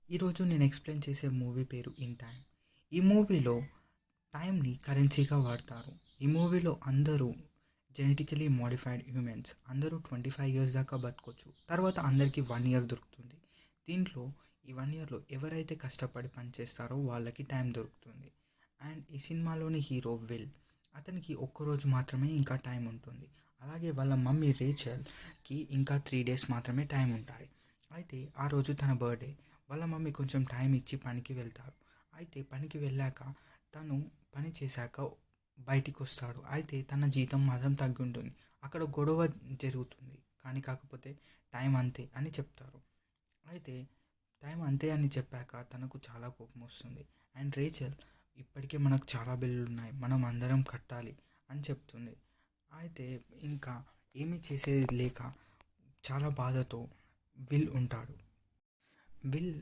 ఈరోజు నేను ఎక్స్ప్లెయిన్ చేసే మూవీ పేరు 'ఇన్ టైమ్'. ఈ మూవీలో టైంని కరెన్సీగా వాడతారు. ఈ మూవీలో అందరూ జెనెటికలీ మోడిఫైడ్ హ్యూమన్స్. అందరూ 25 ఇయర్స్ దాకా బతకొచ్చు. తర్వాత అందరికీ 1 ఇయర్ దొరుకుతుంది. దీంట్లో ఈ 1 ఇయర్‌లో ఎవరైతే కష్టపడి పని చేస్తారో వాళ్ళకి టైం దొరుకుతుంది. అండ్ ఈ సినిమాలోని హీరో విల్. అతనికి ఒక్కరోజు మాత్రమే ఇంకా టైం ఉంటుంది. అలాగే వాళ్ళ మమ్మీ రేచల్‌కి ఇంకా 3 డేస్ మాత్రమే టైం ఉంటాయి. అయితే ఆ రోజు తన బర్త్‌డే. వాళ్ళ మమ్మీ కొంచెం టైం ఇచ్చి పనికి వెళ్తారు. అయితే పనికి వెళ్ళాక తను పని చేశాక బయటికొస్తాడు. అయితే తన జీతం మాత్రం తగ్గి ఉంటుంది. అక్కడ గొడవ జరుగుతుంది. కానీ కాకపోతే టైం అంతే అని చెప్తారు. అయితే టైం అంతే అని చెప్పాక తనకు చాలా కోపం వస్తుంది. అండ్ రేచల్ ఇప్పటికే మనకు చాలా బిల్లులున్నాయి. మనం అందరం కట్టాలి అని చెప్తుంది. అయితే ఇంకా ఏమీ చేసేది లేక చాలా బాధతో విల్ ఉంటాడు. విల్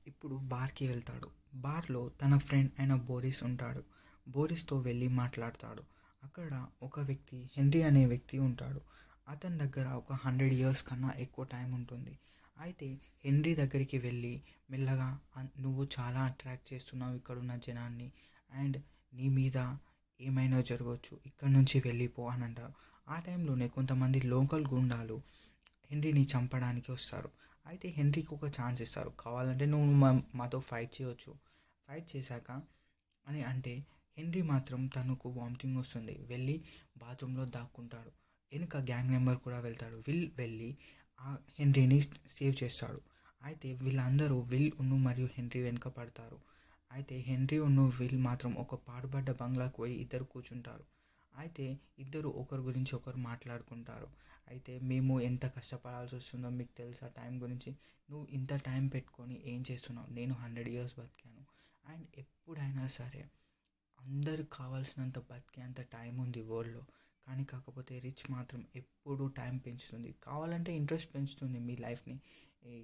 ఇప్పుడు బార్‌కి వెళ్తాడు. బార్‌లో తన ఫ్రెండ్ అయిన బోరిస్ ఉంటాడు. బోరిస్‌తో వెళ్ళి మాట్లాడతాడు. అక్కడ ఒక వ్యక్తి హెన్రీ అనే వ్యక్తి ఉంటాడు. అతని దగ్గర ఒక 100 ఇయర్స్ కన్నా ఎక్కువ టైం ఉంటుంది. అయితే హెన్రీ దగ్గరికి వెళ్ళి మెల్లగా "నువ్వు చాలా అట్రాక్ట్ చేస్తున్నావు ఇక్కడున్న జనాన్ని. అండ్ నీ మీద ఏమైనా జరగొచ్చు. ఇక్కడి నుంచి వెళ్ళిపో" అని అంటారు. ఆ టైంలోనే కొంతమంది లోకల్ గుండాలు హెన్రీని చంపడానికి వస్తారు. అయితే హెన్రీకి ఒక ఛాన్స్ ఇస్తారు. కావాలంటే నువ్వు మాతో ఫైట్ చేయొచ్చు. ఫైట్ చేశాక అని అంటే హెన్రీ మాత్రం తనకు వామిటింగ్ వస్తుంది. వెళ్ళి బాత్రూంలో దాక్కుంటాడు. వెనుక గ్యాంగ్ మెంబర్ కూడా వెళ్తాడు. విల్ వెళ్ళి ఆ హెన్రీని సేవ్ చేస్తాడు. అయితే వీళ్ళందరూ విల్ మరియు హెన్రీ వెనుక పడతారు. అయితే హెన్రీ విల్ మాత్రం ఒక పాడుబడ్డ బంగ్లాకు పోయి ఇద్దరు కూర్చుంటారు. అయితే ఇద్దరు ఒకరి గురించి ఒకరు మాట్లాడుకుంటారు. అయితే మేము ఎంత కష్టపడాల్సి వస్తుందో మీకు తెలుసా టైం గురించి? నువ్వు ఇంత టైం పెట్టుకొని ఏం చేస్తున్నావు? నేను 100 ఇయర్స్ బతికాను. అండ్ ఎప్పుడైనా సరే అందరికి కావాల్సినంత బతికేంత టైం ఉంది వరల్డ్‌లో. కానీ కాకపోతే రిచ్ మాత్రం ఎప్పుడూ టైం పెంచుతుంది. కావాలంటే ఇంట్రెస్ట్ పెంచుతుంది మీ లైఫ్‌ని ఈ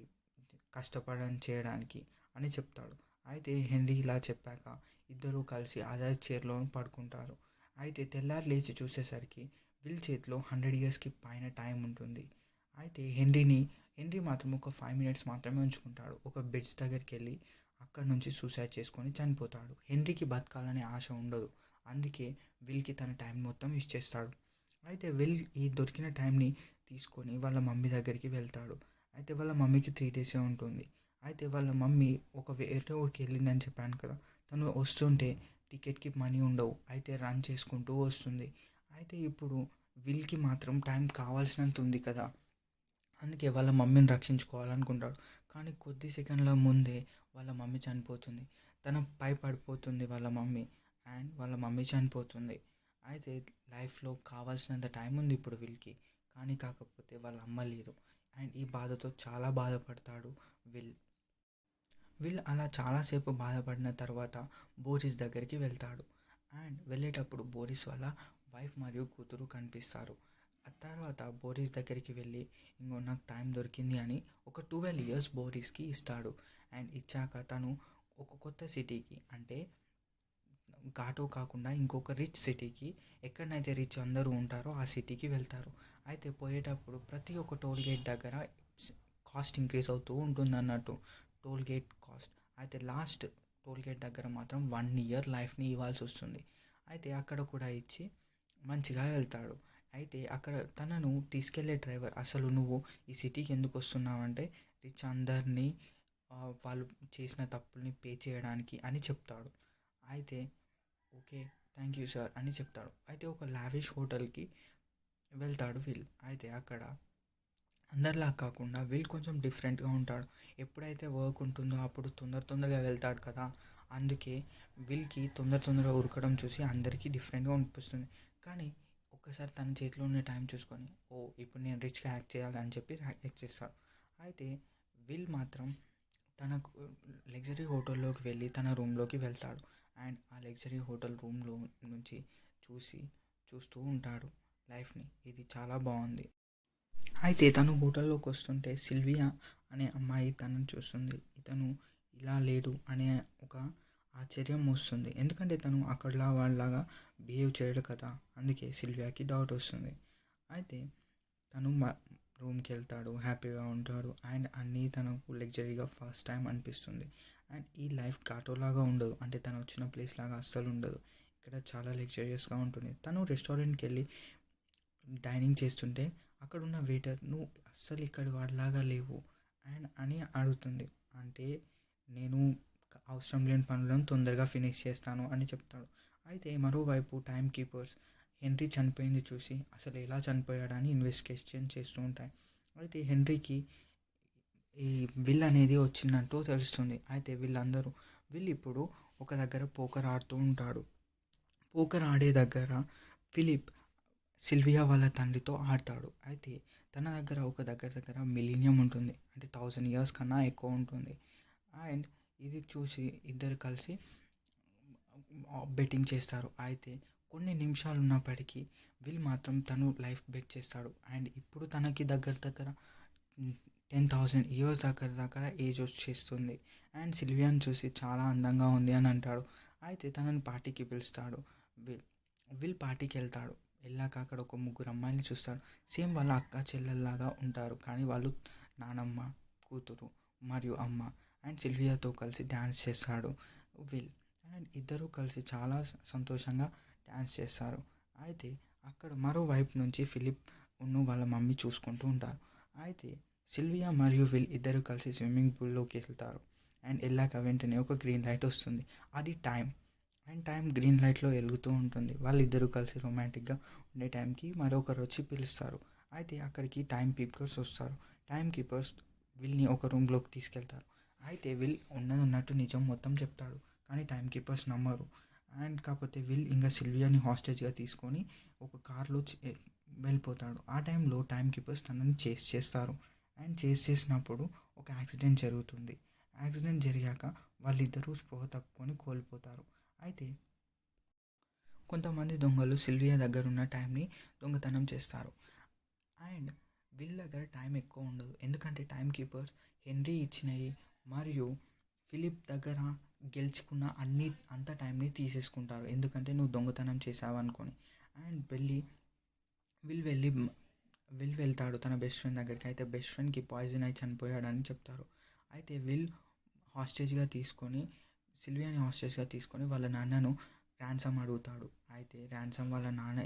కష్టపడని చేయడానికి అని చెప్తాడు. అయితే హెన్రీ ఇలా చెప్పాక ఇద్దరూ కలిసి అదే చైర్‌లో పడుకుంటారు. అయితే తెల్లారి లేచి చూసేసరికి విల్ చేతిలో 100 ఇయర్స్‌కి పైన టైం ఉంటుంది. అయితే హెన్రీ మాత్రం ఒక 5 మినిట్స్ మాత్రమే ఉంచుకుంటాడు. ఒక బెడ్స్ దగ్గరికెళ్ళి అక్కడి నుంచి సూసైడ్ చేసుకొని చనిపోతాడు. హెన్రీకి బతకాలనే ఆశ ఉండదు. అందుకే విల్‌కి తన టైం మొత్తం ఇచ్చేస్తాడు. అయితే విల్ ఈ దొరికిన టైంని తీసుకొని వాళ్ళ మమ్మీ దగ్గరికి వెళ్తాడు. అయితే వాళ్ళ మమ్మీకి 3 డేసే ఉంటుంది. అయితే వాళ్ళ మమ్మీ ఒక వేరే ఊరికి వెళ్ళిందని చెప్పాను కదా! తను వస్తుంటే టికెట్‌కి మనీ ఉండవు. అయితే రన్ చేసుకుంటూ వస్తుంది. అయితే ఇప్పుడు విల్‌కి మాత్రం టైం కావాల్సినంత ఉంది కదా! అందుకే వాళ్ళ మమ్మీని రక్షించుకోవాలనుకుంటాడు. కానీ కొద్ది సెకన్ల ముందే వాళ్ళ మమ్మీ చనిపోతుంది. తనపై పడిపోతుంది వాళ్ళ మమ్మీ. అండ్ వాళ్ళ మమ్మీ చనిపోతుంది. అయితే లైఫ్‌లో కావాల్సినంత టైం ఉంది ఇప్పుడు విల్‌కి. కానీ కాకపోతే వాళ్ళ అమ్మ లేదు. అండ్ ఈ బాధతో చాలా బాధపడతాడు విల్. విల్ అలా చాలాసేపు బాధపడిన తర్వాత బోరిస్ దగ్గరికి వెళ్తాడు. అండ్ వెళ్ళేటప్పుడు బోరిస్ వాళ్ళ వైఫ్ మరియు కూతురు కనిపిస్తారు. ఆ తర్వాత బోరిస్ దగ్గరికి వెళ్ళి ఇంకో నాకు టైం దొరికింది అని ఒక 12 ఇయర్స్ బోరిస్కి ఇస్తాడు. అండ్ ఇచ్చాక తను ఒక కొత్త సిటీకి అంటే ఘాటో కాకుండా ఇంకొక రిచ్ సిటీకి ఎక్కడనైతే రిచ్ అందరూ ఉంటారో ఆ సిటీకి వెళ్తారు. అయితే పోయేటప్పుడు ప్రతి ఒక్క టోల్ గేట్ దగ్గర కాస్ట్ ఇంక్రీజ్ అవుతూ ఉంటుంది అన్నట్టు టోల్ గేట్ కాస్ట్. అయితే లాస్ట్ టోల్ గేట్ దగ్గర మాత్రం 1 ఇయర్ లైఫ్ని ఇవ్వాల్సి వస్తుంది. అయితే అక్కడ కూడా ఇచ్చి మంచిగా వెళ్తాడు. అయితే అక్కడ తనను తీసుకెళ్లే డ్రైవర్ అసలు నువ్వు ఈ సిటీకి ఎందుకు వస్తున్నావంటే రిచ్ అందరినీ వాళ్ళు చేసిన తప్పుల్ని పే చేయడానికి అని చెప్తాడు. అయితే ఓకే, థ్యాంక్ యూ సార్ అని చెప్తాడు. అయితే ఒక లావిష్ హోటల్కి వెళ్తాడు విల్. అయితే అక్కడ అందరిలా కాకుండా విల్ కొంచెం డిఫరెంట్గా ఉంటాడు. ఎప్పుడైతే వర్క్ ఉంటుందో అప్పుడు తొందరగా వెళ్తాడు కదా! అందుకే విల్‌కి తొందరగా ఉరకడం చూసి అందరికీ డిఫరెంట్గా అనిపిస్తుంది. కానీ ఒక్కసారి తన చేతిలో ఉన్న టైం చూసుకొని ఓహ్! ఇప్పుడు నేను రిచ్‌గా యాక్ట్ చేయాలి అని చెప్పి యాక్ట్ చేస్తాడు. అయితే విల్ మాత్రం తనకు లగ్జరీ హోటల్లోకి వెళ్ళి తన రూమ్‌లోకి వెళ్తాడు. అండ్ ఆ లగ్జరీ హోటల్ రూమ్‌లో నుంచి చూస్తూ ఉంటాడు లైఫ్‌ని. ఇది చాలా బావుంది. అయితే తను హోటల్లోకి వస్తుంటే సిల్వియా అనే అమ్మాయి తనని చూస్తుంది. ఇతను ఇలా లేడు అనే ఒక ఆశ్చర్యం వస్తుంది. ఎందుకంటే తను అక్కడలా వాళ్ళలాగా బిహేవ్ చేయడు కదా! అందుకే సిల్వియాకి డౌట్ వస్తుంది. అయితే తను రూమ్కి వెళ్తాడు, హ్యాపీగా ఉంటాడు అండ్ అన్నీ తనకు లగ్జరీగా ఫస్ట్ టైం అనిపిస్తుంది. అండ్ ఈ లైఫ్ కాటోలాగా ఉండదు, అంటే తను వచ్చిన ప్లేస్ లాగా అస్సలు ఉండదు. ఇక్కడ చాలా లగ్జరియస్గా ఉంటుంది. తను రెస్టారెంట్కి వెళ్ళి డైనింగ్ చేస్తుంటే అక్కడున్న వెయిటర్, నువ్వు అస్సలు ఇక్కడ వాడిలాగా లేవు అండ్ అని అడుగుతుంది. అంటే నేను అవసరం లేని పనులను తొందరగా ఫినిష్ చేస్తాను అని చెప్తాడు. అయితే మరోవైపు టైం కీపర్స్ హెన్రీ చనిపోయింది చూసి అసలు ఎలా చనిపోయాడని ఇన్వెస్టిగేషన్ చేస్తూ ఉంటాయి. అయితే హెన్రీకి ఈ విల్ అనేది వచ్చినట్టు తెలుస్తుంది. అయితే వీళ్ళు ఇప్పుడు ఒక దగ్గర పోకర్ ఆడుతూ ఉంటాడు. పోకర్ ఆడే దగ్గర ఫిలిప్ సిల్వియా వాళ్ళ తండ్రితో ఆడతాడు. అయితే తన దగ్గర ఒక దగ్గర మిలీనియం ఉంటుంది, అంటే 1000 years కన్నా ఎక్కువ ఉంటుంది. అండ్ ఇది చూసి ఇద్దరు కలిసి బెట్టింగ్ చేస్తారు. అయితే కొన్ని నిమిషాలు ఉన్నప్పటికీ విల్ మాత్రం తను లైఫ్ బెట్ చేస్తాడు. అండ్ ఇప్పుడు తనకి దగ్గర 10,000 years దగ్గర ఏజ్ వచ్చేస్తుంది. అండ్ సిల్వియాని చూసి చాలా అందంగా ఉంది అని అంటాడు. అయితే తనని పార్టీకి పిలుస్తాడు. విల్ పార్టీకి వెళ్తాడు. వెళ్ళాక అక్కడ ఒక ముగ్గురు అమ్మాయిని చూస్తాడు. సేమ్ వాళ్ళ అక్క చెల్లెల్లాగా ఉంటారు, కానీ వాళ్ళు నానమ్మ, కూతురు మరియు అమ్మ. అండ్ సిల్వియాతో కలిసి డ్యాన్స్ చేస్తాడు విల్. అండ్ ఇద్దరూ కలిసి చాలా సంతోషంగా డ్యాన్స్ చేస్తారు. అయితే అక్కడ మరోవైపు నుంచి ఫిలిప్ వాళ్ళ మమ్మీ చూసుకుంటూ ఉంటారు. అయితే సిల్వియా మరియు విల్ ఇద్దరు కలిసి స్విమ్మింగ్ పూల్లోకి వెళ్తారు. అండ్ వెళ్ళాక వెంటనే ఒక గ్రీన్ లైట్ వస్తుంది, అది టైం. అండ్ టైం గ్రీన్ లైట్లో వెలుగుతూ ఉంటుంది. వాళ్ళిద్దరూ కలిసి రొమాంటిక్గా ఉండే టైంకి మరొకరు వచ్చి పిలుస్తారు. అయితే అక్కడికి టైం కీపర్స్ వస్తారు. టైం కీపర్స్ విల్ని ఒక రూమ్లోకి తీసుకెళ్తారు. అయితే విల్ ఉన్నట్టు నిజం మొత్తం చెప్తాడు, కానీ టైం కీపర్స్ నమ్మరు. అండ్ కాకపోతే విల్ ఇంకా సిల్వియాని హాస్టేజ్గా తీసుకొని ఒక కార్లో వెళ్ళిపోతాడు. ఆ టైంలో టైం కీపర్స్ తనని చేస్ చేస్తారు. అండ్ చేసినప్పుడు ఒక యాక్సిడెంట్ జరుగుతుంది. యాక్సిడెంట్ జరిగాక వాళ్ళిద్దరూ స్పృహ తప్పుకొని కోల్పోతారు. అయితే కొంతమంది దొంగలు సిల్వియా దగ్గర ఉన్న టైంని దొంగతనం చేస్తారు. అండ్ వీళ్ళ దగ్గర టైం ఎక్కువ ఉండదు, ఎందుకంటే టైం కీపర్స్ హెన్రీ ఇచ్చినవి మరియు ఫిలిప్ దగ్గర గెలుచుకున్న అంత టైంని తీసేసుకుంటారు, ఎందుకంటే నువ్వు దొంగతనం చేసావు అనుకొని. అండ్ విల్ వెళ్తాడు తన బెస్ట్ ఫ్రెండ్ దగ్గరికి. అయితే బెస్ట్ ఫ్రెండ్కి పాయిజన్ అయి చనిపోయాడని చెప్తారు. అయితే విల్ హాస్టేజ్గా తీసుకొని సిల్వియాని హాస్టేజ్గా తీసుకొని వాళ్ళ నాన్నను ర్యాన్సమ్ అడుగుతాడు. అయితే ర్యాన్సమ్ వాళ్ళ నాన్న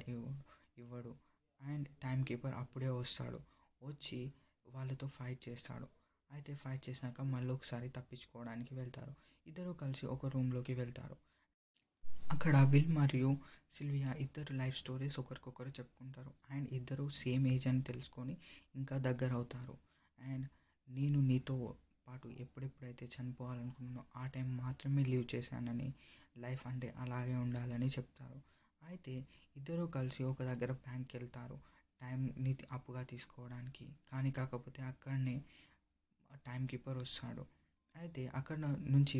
ఇవ్వడు. అండ్ టైం కీపర్ అప్పుడే వస్తాడు, వచ్చి వాళ్ళతో ఫైట్ చేస్తాడు. అయితే ఫైట్ చేసినాక మళ్ళీ ఒకసారి తప్పించుకోవడానికి వెళ్తారు. ఇద్దరు కలిసి ఒక రూమ్లోకి వెళ్తారు. అక్కడ విల్ మరియు సిల్వియా ఇద్దరు లైఫ్ స్టోరీస్ ఒకరికొకరు చెప్పుకుంటారు. అండ్ ఇద్దరు సేమ్ ఏజ్ అని తెలుసుకొని ఇంకా దగ్గర అవుతారు. అండ్ నేను నీతో పాటు ఎప్పుడెప్పుడైతే చనిపోవాలనుకున్నానో ఆ టైం మాత్రమే లీవ్ చేశానని, లైఫ్ అంటే అలాగే ఉండాలని చెప్తారు. అయితే ఇద్దరూ కలిసి ఒక దగ్గర బ్యాంక్కి వెళ్తారు టైంని అప్పుగా తీసుకోవడానికి. కానీ కాకపోతే అక్కడనే టైం కీపర్ వస్తాడు. అయితే అక్కడ నుంచి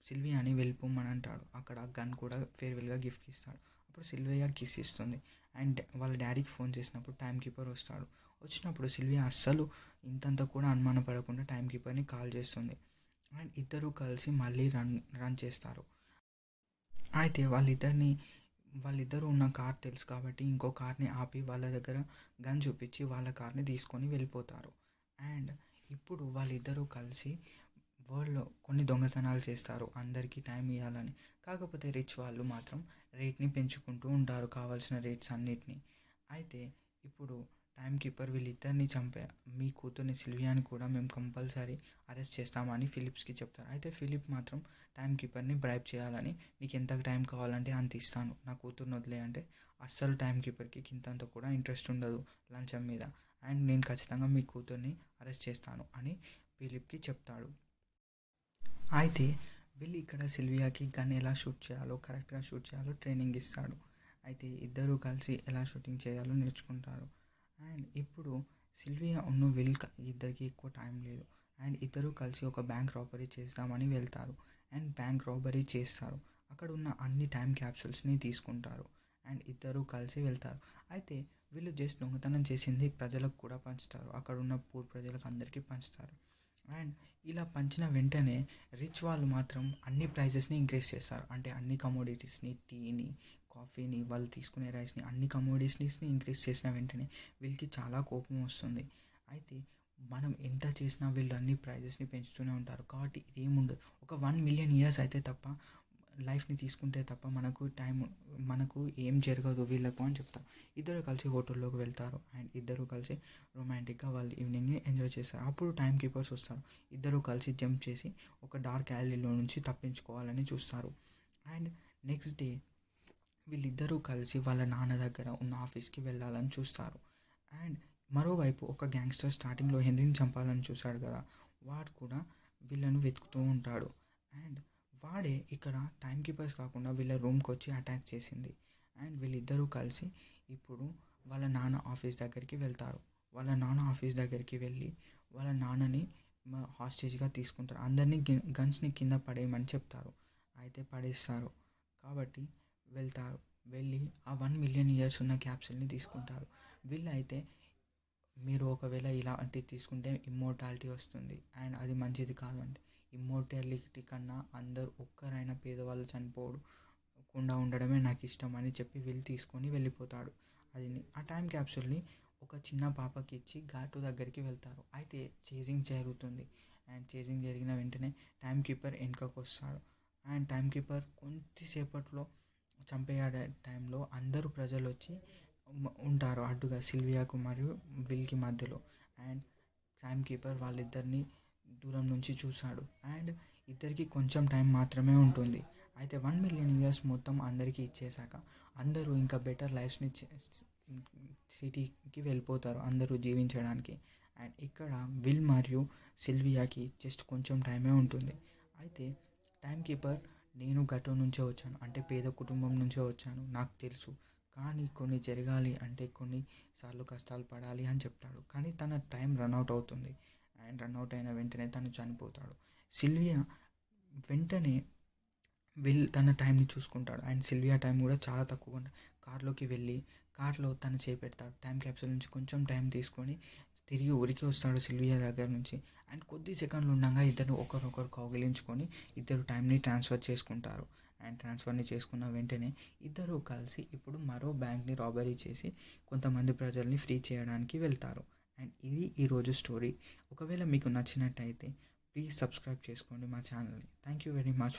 సిల్వియాని వెళ్ళిపోమని అంటాడు. అక్కడ గన్ కూడా ఫేర్వెల్గా గిఫ్ట్ ఇస్తాడు. అప్పుడు సిల్వియా కిస్ ఇస్తుంది. అండ్ వాళ్ళ డాడీకి ఫోన్ చేసినప్పుడు టైం కీపర్ వస్తాడు. వచ్చినప్పుడు సిల్వియా అస్సలు ఇంతంత కూడా అనుమానపడకుండా టైం కీపర్ని కాల్ చేస్తుంది. అండ్ ఇద్దరు కలిసి మళ్ళీ రన్ చేస్తారు. అయితే వాళ్ళిద్దరూ ఉన్న కార్ తెలుసు కాబట్టి ఇంకో కార్ని ఆపి వాళ్ళ దగ్గర గన్ చూపించి వాళ్ళ కార్ని తీసుకొని వెళ్ళిపోతారు. అండ్ ఇప్పుడు వాళ్ళిద్దరూ కలిసి వరల్డ్లో కొన్ని దొంగతనాలు చేస్తారు అందరికీ టైం ఇవ్వాలని. కాకపోతే రిచ్ వాళ్ళు మాత్రం రేట్ని పెంచుకుంటూ ఉంటారు, కావాల్సిన రేట్స్ అన్నిటినీ. అయితే ఇప్పుడు టైం కీపర్ వీళ్ళిద్దరిని మీ కూతుర్ని సిల్వియాని కూడా మేము కంపల్సరీ అరెస్ట్ చేస్తామని ఫిలిప్స్కి చెప్తారు. అయితే ఫిలిప్ మాత్రం టైం కీపర్ని బ్రైబ్ చేయాలని, నీకు ఎంత టైం కావాలంటే అంత ఇస్తాను, నా కూతుర్ని వదిలే అంటే అస్సలు టైం కీపర్కి ఇంతంత కూడా ఇంట్రెస్ట్ ఉండదు లంచం మీద. అండ్ నేను ఖచ్చితంగా మీ కూతుర్ని అరెస్ట్ చేస్తాను అని ఫిలిప్కి చెప్తాడు. అయితే వీళ్ళు ఇక్కడ సిల్వియాకి గన్ ఎలా షూట్ చేయాలో, కరెక్ట్గా షూట్ చేయాలో ట్రైనింగ్ ఇస్తాడు. అయితే ఇద్దరూ కలిసి ఎలా షూటింగ్ చేయాలో నేర్చుకుంటారు. అండ్ ఇప్పుడు సిల్వియా విల్ ఇద్దరికి ఎక్కువ టైం లేదు. అండ్ ఇద్దరూ కలిసి ఒక బ్యాంక్ రాబరీ చేద్దామని వెళ్తారు. అండ్ బ్యాంక్ రాబరీ చేస్తారు. అక్కడ ఉన్న అన్ని టైం క్యాప్సూల్స్ని తీసుకుంటారు. అండ్ ఇద్దరూ కలిసి వెళ్తారు. అయితే వీళ్ళు జస్ట్ దొంగతనం చేసింది ప్రజలకు కూడా పంచుతారు, అక్కడ ఉన్న పూర్ ప్రజలకు అందరికీ పంచుతారు. అండ్ ఇలా పంచిన వెంటనే రిచ్ వాళ్ళు మాత్రం అన్ని ప్రైజెస్ని ఇంక్రీజ్ చేస్తారు, అంటే అన్ని కమోడిటీస్ని, టీని, కాఫీని, వాళ్ళు తీసుకునే రైస్ని, అన్ని కమోడిటీస్ని ఇంక్రీజ్ చేసిన వెంటనే వీళ్ళకి చాలా కోపం వస్తుంది. అయితే మనం ఎంత చేసినా వీళ్ళు అన్ని ప్రైజెస్ని పెంచుతూనే ఉంటారు. కాబట్టి ఇదేముండదు, ఒక 1,000,000 ఇయర్స్ అయితే తప్ప లైఫ్ని తీసుకుంటే తప్ప మనకు ఏం జరగదు వీళ్ళకు అని చెప్తారు. ఇద్దరు కలిసి హోటల్లోకి వెళ్తారు అండ్ ఇద్దరు కలిసి రొమాంటిక్గా వాళ్ళు ఈవినింగ్ని ఎంజాయ్ చేస్తారు. అప్పుడు టైం కీపర్స్ వస్తారు. ఇద్దరు కలిసి జంప్ చేసి ఒక డార్క్ యాలీలో నుంచి తప్పించుకోవాలని చూస్తారు. అండ్ నెక్స్ట్ డే వీళ్ళిద్దరూ కలిసి వాళ్ళ నాన్న దగ్గర ఉన్న ఆఫీస్కి వెళ్ళాలని చూస్తారు. అండ్ మరోవైపు ఒక గ్యాంగ్స్టర్ స్టార్టింగ్లో హెన్రీని చంపాలని చూశాడు కదా, వాడు కూడా వీళ్ళను వెతుకుతూ ఉంటాడు. అండ్ వాడే ఇక్కడ టైం కీపర్స్ కాకుండా వీళ్ళ రూమ్కి వచ్చి అటాక్ చేసింది. అండ్ వీళ్ళిద్దరూ కలిసి ఇప్పుడు వాళ్ళ నాన్న ఆఫీస్ దగ్గరికి వెళ్తారు. వాళ్ళ నాన్న ఆఫీస్ దగ్గరికి వెళ్ళి వాళ్ళ నాన్నని హాస్టేజ్గా తీసుకుంటారు. అందరినీ గన్స్ని కింద పడేయమని చెప్తారు. అయితే పడేస్తారు. కాబట్టి వెళ్తారు. వెళ్ళి ఆ 1,000,000 ఇయర్స్ ఉన్న క్యాప్సూల్ని తీసుకుంటారు. వీళ్ళైతే మీరు ఒకవేళ ఇలాంటివి తీసుకుంటే ఇమ్మోర్టాలిటీ వస్తుంది అండ్ అది మంచిది కాదు అంటే, ఇమ్మోర్టాలిటీ కన్నా అందరూ ఒక్కరైనా పేదవాళ్ళు చనిపోకుండా ఉండడమే నాకు ఇష్టం అని చెప్పి తీసుకొని వెళ్ళిపోతాడు. ఆ టైం క్యాప్సూల్ని ఒక చిన్న పాపకి ఇచ్చి ఘాటు దగ్గరికి వెళ్తారు. అయితే చేజింగ్ జరుగుతుంది. అండ్ చేజింగ్ జరిగిన వెంటనే టైం కీపర్ వెనుకకు వస్తాడు. అండ్ టైం కీపర్ కొంతసేపట్లో చంపేయాడే టైంలో అందరూ ప్రజలు వచ్చి ఉంటారు అడ్డుగా సిల్వియాకు మరియు విల్కి మధ్యలో. అండ్ టైం కీపర్ వాళ్ళిద్దరిని దూరం నుంచి చూశాడు. అండ్ ఇద్దరికి కొంచెం టైం మాత్రమే ఉంటుంది. అయితే 1,000,000 ఇయర్స్ మొత్తం అందరికీ ఇచ్చేశాక అందరూ ఇంకా బెటర్ లైఫ్స్ని సిటీకి వెళ్ళిపోతారు అందరూ జీవించడానికి. అండ్ ఇక్కడ విల్ మరియు సిల్వియాకి జస్ట్ కొంచెం టైమే ఉంటుంది. అయితే టైం కీపర్, నేను గతం నుంచే వచ్చాను అంటే పేద కుటుంబం నుంచే వచ్చాను, నాకు తెలుసు, కానీ కొన్ని జరగాలి అంటే కొన్నిసార్లు కష్టాలు పడాలి అని చెప్తాడు. కానీ తన టైం రన్అట్ అవుతుంది. అండ్ రన్అట్ అయిన వెంటనే తను చనిపోతాడు. సిల్వియా వెంటనే తన టైంని చూసుకుంటాడు. అండ్ సిల్వియా టైం కూడా చాలా తక్కువ ఉంటుంది. కార్లోకి వెళ్ళి కార్లో తను చేపెడతాడు. టైం క్యాప్సూల్ నుంచి కొంచెం టైం తీసుకొని తిరిగి ఉరికి వస్తాడు సిల్వియా దగ్గర నుంచి. అండ్ కొద్ది సెకండ్లు ఉండగా ఇద్దరు ఒకరొకరు కౌగిలించుకొని ఇద్దరు టైంని ట్రాన్స్ఫర్ చేసుకుంటారు. అండ్ ట్రాన్స్ఫర్ని చేసుకున్న వెంటనే ఇద్దరు కలిసి ఇప్పుడు మరో బ్యాంక్ని రాబరీ చేసి కొంతమంది ప్రజల్ని ఫ్రీ చేయడానికి వెళ్తారు. అండ్ ఇది ఈరోజు స్టోరీ. ఒకవేళ మీకు నచ్చినట్టయితే ప్లీజ్ సబ్స్క్రైబ్ చేసుకోండి మా ఛానల్ని. Thank you very much.